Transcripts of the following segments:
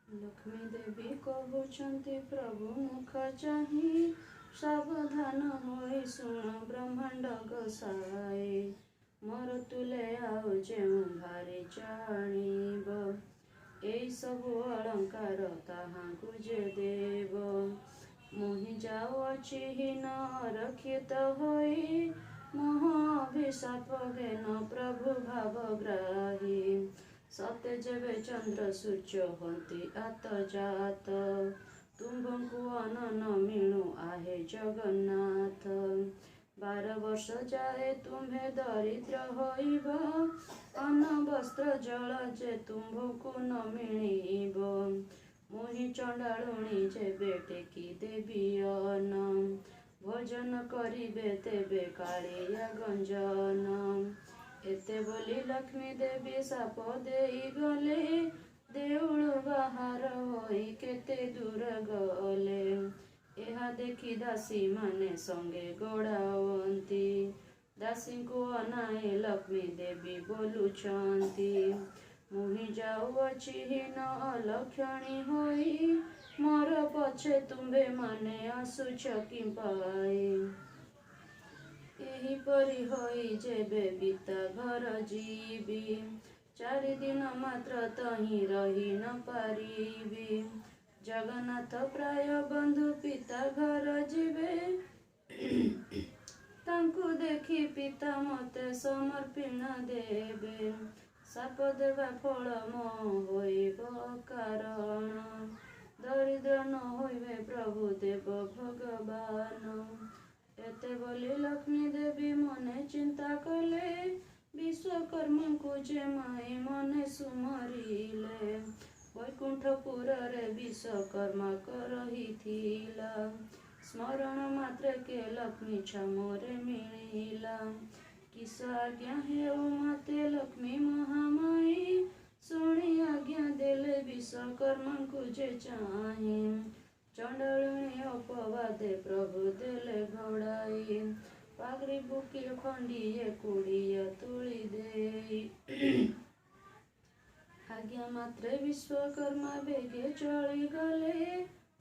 लक्ष्मी देवी कहउछन्ति प्रभु मुख चाहि सावधान होई शुण ब्रह्मांड गोसाई मोर तुले आओ जेउ भारी जानिब एई सबु अलंकार ताहाकु जे देव मोहि जाउअछि हीन रक्षित होई मोह अभिशाप घेन प्रभु भावग्राही सत्य जेबे चंद्र सूर्य हंती आत जात तुम्भंकु अनन मिणु आहे जगन्नाथ 12 वर्ष जाए तुम्हें दरिद्र होइब अन्न वस्त्र जल जे तुम्भंकु न मिलिब मोहि चंडालुणी जेबे टेकी देवी अन्न भोजन करिबे तेबे कालिया गंजन एते बोली लक्ष्मी देवी साप देई गले देउल बाहर होई केते दूर गले एहा देखी दासी माने संगे गोड़ावंती दासी को अनाए लक्ष्मी देवी बोलुछंती मुहि जाउअछि हीन अलक्षणी होई मोर पछे तुम्भे माने आसुछ कि पाई एहीपरि होई जेबे बीता घर जीवी 4 दिन मात्र तही रही न पारिबी जगन्नाथ प्राय बंधु पिता घर जीवे तांकु देखी पिता मते समर्पण देबे साप देवा फल मो होइब कारण दरिद्र न होइबे प्रभु देव भगवान एते बोली लक्ष्मी देवी मने चिंता कले विश्वकर्मा को जे माई मने सुमरिले वैकुंठपुर रे विश्वकर्मा करहिथिला स्मरण मात्र के लक्ष्मी छमोरे मिलिला किस आज्ञा हेउ मते लक्ष्मी महामाई सुनी आज्ञा देले विश्वकर्मा को जे चाहे चंडालुणी अपवादे प्रभु देले घोड़ाई पागरी बुकी खंडिए कुड़िया तुली दे आज्ञा मात्रे विश्वकर्मा बेगे चली गले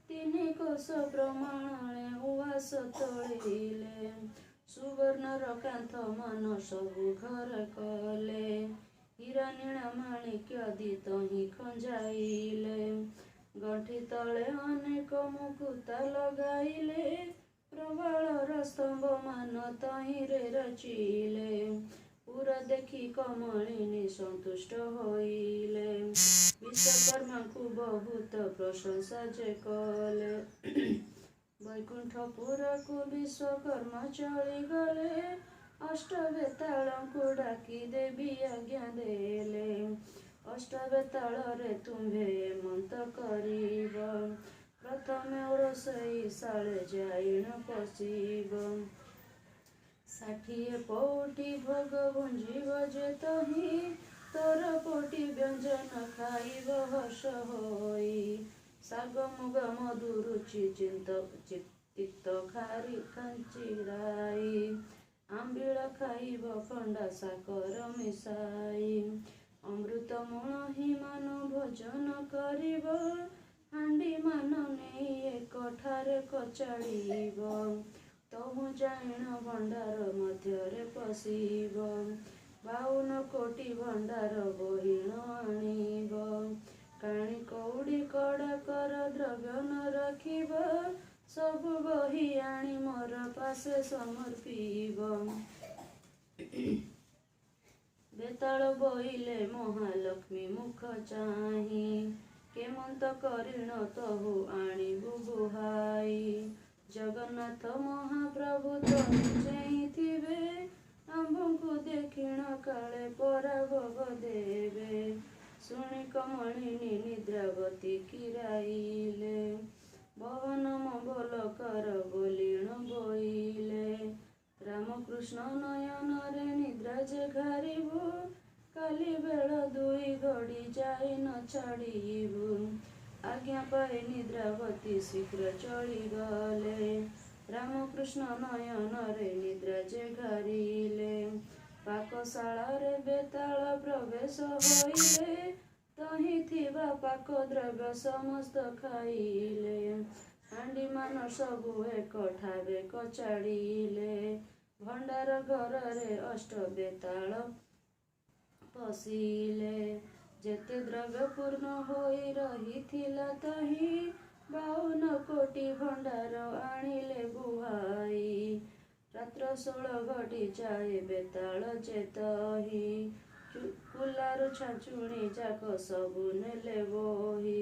3 कोश प्रमाणे उवास तोड़िले सुवर्ण कांथ मान सबु घर कले हीरा नीला माणिक्य दित ही खंजाइले गंठी तले अनेक मुकुता लगाइले प्रबल स्तंभ मान तहिरे रचिले पूरा देखी कमलिनी संतुष्ट होइले विश्वकर्मा को बहुत प्रशंसा जे कले वैकुंठपुर को विश्वकर्मा चली गले अष्टवेताल को डाकी देवी आज्ञा देले अष्टवेताल रे तुम्भे मंत करीब प्रथमे रोषई शाले जाई न पशिब 60 पौटी भोग भुंजीब जे तही तोर पोटी व्यंजन खाइब हर्ष होई शाग मुग मधु रुचि तिक्त खारी खंचिराई आंबिळ खाइब खंडा साकर मिसाई अमृत मूल ही मान भोजन करिब हांडी मान नहीं एक ठारे कचाड़ीब तहु जाइन भंडार मध्यरे पशिब 52 कोटी भंडार बहिण आनिब काणी कौड़ी कड़ा कर द्रव्य न रखिब सबु बही आनी मोर पासे समर्पिब बेताल बोइले महालक्ष्मी मुख चाहि केमंत करिण तहु आनिबु बुहाई जगन्नाथ महाप्रभु तहु चेइथिबे आंबंकु देखिण काले पराभव देवे शुणी कमलिनी निद्रावती किराइले भवन बोल कर बोलिण बोइले रामकृष्ण नयन रे निद्रा जे घारिबु काली बेल 2 घड़ी जाई न छाड़ीबु आज्ञा पाए निद्रावती शीघ्र चली गले रामकृष्ण नयन रे निद्रा जे घारिले पाकशाला रे बेताल प्रवेश होइले तही थिबा पाक द्रव्य समस्त खाइले हांडी मान सबु एक ठावे कचाड़िले भंडार घर रे अष्ट बेताल पशिले जेते द्रव्य पूर्ण होई रहिथिला तही 52 कोटी भंडार आनिले बुहाई रात्र 16 घटी जाए बेताल चेतही कुलार छाचुणी जाक सबु नेले बोही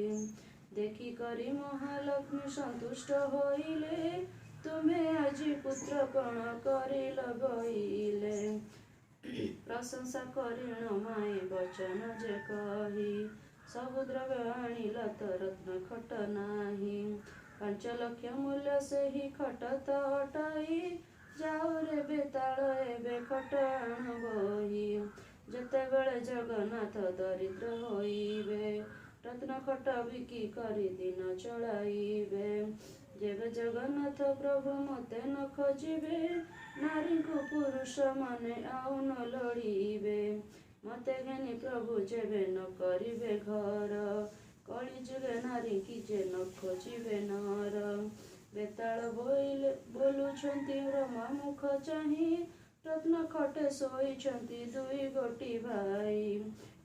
देखी करी महालक्ष्मी संतुष्ट होइले तुम्हें आजी पुत्र कण करी लगइले प्रशंसा करिण माए बचन जे कही सबु द्रव्य आनिल त रत्न खट नाही 5 लक्ष मूल्य से ही खटत हटाई जाओ रे बेताल एबे खट आण बही जेतेबेले जगन्नाथ दरिद्र होइबे रत्न खट बिकी करी दिन चलाइबे जेबे जगन्नाथ प्रभु मते न खोजिबे नारी को पुरुष माने आउ न लड़िबे मते घेनी प्रभु जेबे न करिबे घर कली जुगे नारी की जे न खोजिबे नर बेताल बोलुछंती ब्रह्मा मुख चाही रत्न खटे शोइछंती दुई गोटी भाई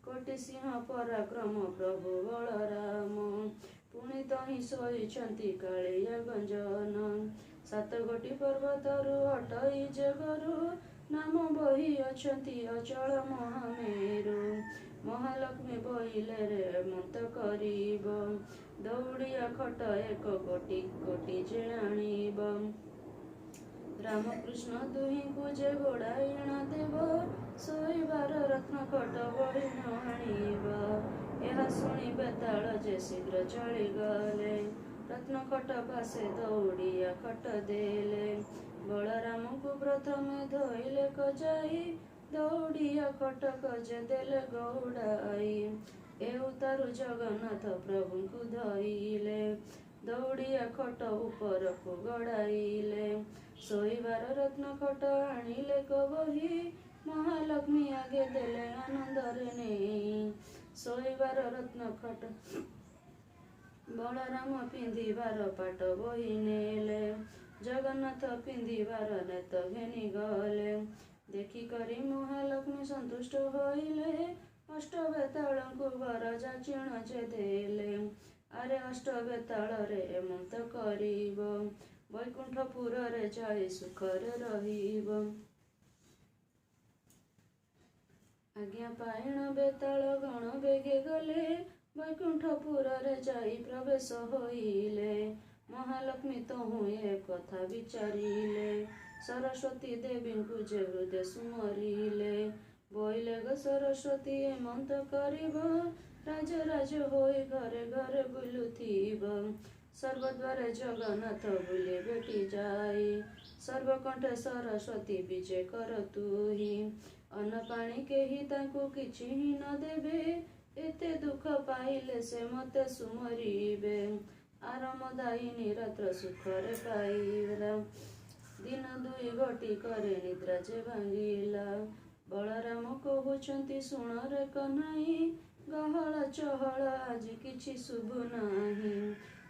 कोटि सिंह पराक्रम प्रभु बलराम पुणी तही शोइछंती कालिया गंजन 7 गोटी पर्वतरु अटई जगरु नाम बही अछंती अचल महामेरु महालक्ष्मी बहिले रे मत करिब दौड़िया खट 1 कोटी कोटी जे आनिब रामकृष्ण दुही पूजे गोड़ाइण देव शोइबार रत्न खट बहिण आनिब ଏହା ଶୁଣି ବେତାଳ ଯେ ଶୀଘ୍ର ଚଳିଗଲେ ରତ୍ନ ଖଟ ପାଶେ ଦୌଡ଼ିଆ ଖଟ ଦେଲେ ବଳରାମଙ୍କୁ ପ୍ରଥମେ ଧୋଇଲେ କଜାଇ ଦୌଡ଼ିଆ ଖଟ କଜେ ଦେଲେ ଗୌଡ଼ାଇ ଏ ଉତାରୁ ଜଗନ୍ନାଥ ପ୍ରଭୁଙ୍କୁ ଧଇଲେ ଦୌଡ଼ିଆ ଖଟ ଉପରକୁ ଗଡ଼ାଇଲେ ଶୋଇବାର ରତ୍ନ ଖଟ ଆଣିଲେ କବହି ମହାଲକ୍ଷ୍ମୀ ଆଗେ ଦେଲେ ଆନନ୍ଦରେ ନେଇ ଶୋଇବାର ରତ୍ନ ଖଟ ବଳରାମ ପିନ୍ଧିବାର ପାଟ ବହି ନେଲେ ଜଗନ୍ନାଥ ପିନ୍ଧିବାର ନେତ ଘେନି ଗଲେ ଦେଖିକରି ମହାଲକ୍ଷ୍ମୀ ସନ୍ତୁଷ୍ଟ ହୋଇଲେ ଅଷ୍ଟ ବେତାଳଙ୍କୁ ବର ଯାଚିଣ ଯେ ଦେଲେ ଆରେ ଅଷ୍ଟ ବେତାଳରେ ଏମନ୍ତ କରିବ ବୈକୁଣ୍ଠପୁରରେ ଯାଇ ସୁଖରେ ରହିବ आज्ञा पाइण बेताल गण बेगे गले वैकुंठपुरे जाई प्रवेश होइले महालक्ष्मी तहु ए कथा विचारिले सरस्वती देवी को जे हृदय सुमरिले बोइले ग सरस्वती एमंत करिब राज राज होई घरे घरे बुलुथिब सर्वद्वारे जगन्नाथ बुले बेटी जाई सर्वकंठे सरस्वती विजय कर तुही अन्न पानी केही तांकु किछि ही न देबे एते दुख पाइले से मते सुमरिबे आरामदायिनी रात्र सुखरे पाइला दिन 2 गोटी करे निद्रा जे भांगिला बलराम कहुछंती सुण रे कन्हाई गहळ चहळ आज किछि शुभ नाही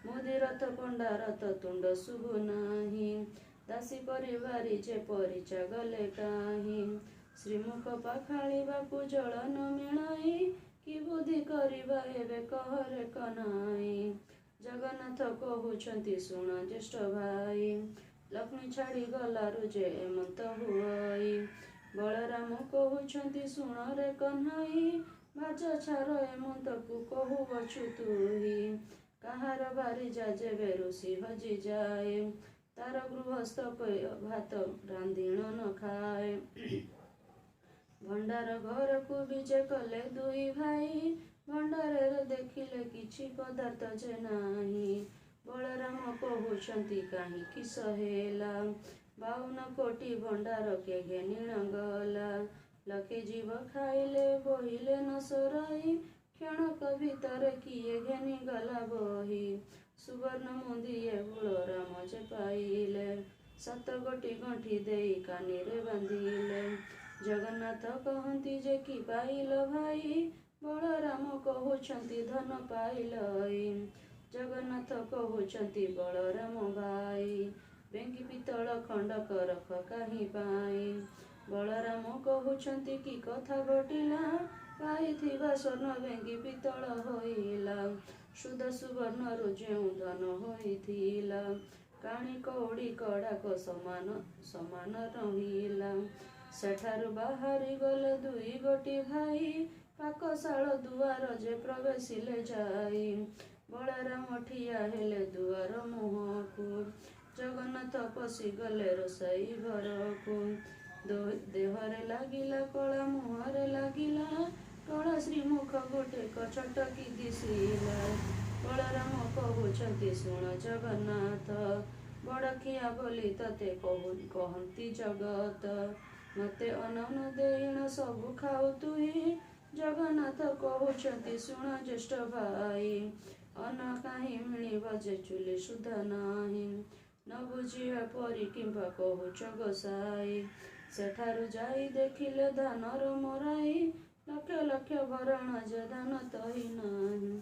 मोदी रथ पंडा रथ तुंड शुभ नाही दासी परिवारी जे परिचा गले काहीं श्रीमुख पाखाळिबाकु जल न मिळाई कि बुद्धि करिबा एबे कहरे कनाई जगन्नाथ कहुछंती सुण ज्येष्ठ भाई लक्ष्मी छाड़ी गलारु जे एमंत हुई बलराम कहुछंती सुण रे कन्हाई भाज छार एमंत को कहुअछु तुही काहार बारी जा जेबे ऋषि हजि जाए तार गृहस्थ भात रांधिण न खाए भंडार घर को विजे कले 2 भाई भंडार देखिले किछि पदार्थ जे नाही बलराम कहुछंती काहि किस हेला 52 कोटी भंडार के घेनिण गला लखे जीव खाइले बहिले न सराई क्षणक भितर किए घेनि गला बही सुवर्ण मुंदिए बलराम जे पाइले 7 गोटी गंठी देई कानी रे बांधिले जगन्नाथ कहती जे कि पाइल भाई ବଳରାମ କହୁଛନ୍ତି ଧନ ପାଇଲଇ। ଜଗନ୍ନାଥ କହୁଛନ୍ତି ବଳରାମ ଭାଇ, ବେଙ୍ଗି ପିତ୍ତଳ ଖଣ୍ଡକ ରଖ କାହିଁ ପାଇଁ। ବଳରାମ କହୁଛନ୍ତି କି କଥା ଘଟିଲା, ପାଇଥିବା ସ୍ୱର୍ଣ୍ଣ ବେଙ୍ଗି ପିତ୍ତଳ ହୋଇଲା। ସୁଧ ସୁବର୍ଣ୍ଣରୁ ଯେଉଁ ଧନ ହୋଇଥିଲା, କାଣି କଉଡ଼ି କଡ଼ାକ ସମାନ ସମାନ ରହିଲା। ସେଠାରୁ ବାହାରି ଗଲେ ଦୁଇ ଗୋଟି ଭାଇ, ପାକଶାଳ ଦୁଆର ଯେ ପ୍ରବେଶିଲେ ଯାଇ। ବଳରାମ ଠିଆ ହେଲେ ଦୁଆର ମୁହଁକୁ, ଜଗନ୍ନାଥ ପଶିଗଲେ ରୋଷେଇ ଘରକୁ। ଦେହରେ ଲାଗିଲା କଳା, ମୁହଁରେ ଲାଗିଲା କଳା, ଶ୍ରୀମୁଖ ଗୋଟେ କଛଟକି ଦିଶିଲା। ବଳରାମ କହୁଛନ୍ତି ଶୁଣ ଜଗନ୍ନାଥ, ବଡ଼ଖିଆ ବୋଲି ତତେ କହନ୍ତି ଜଗତ। ମତେ ଅନ୍ନ ନ ଦେଇଣ ସବୁ ଖାଉ ତୁହି। ଜଗନ୍ନାଥ କହୁଛନ୍ତି ଶୁଣ ଜ୍ୟେଷ୍ଠ ଭାଇ, ଅନ୍ନ କାହିଁ ମିଳିବ ଯେ ଚୁଲି ସୁଦ୍ଧା ନାହିଁ। ନ ବୁଝିବା ପରି କିମ୍ବା କହୁଛ ଗୋସାଇ। ସେଠାରୁ ଯାଇ ଦେଖିଲେ ଧାନର ମରାଇ, ଲକ୍ଷ ଲକ୍ଷ ଭରଣ ଯେ ଧାନ ତହି ନାହିଁ।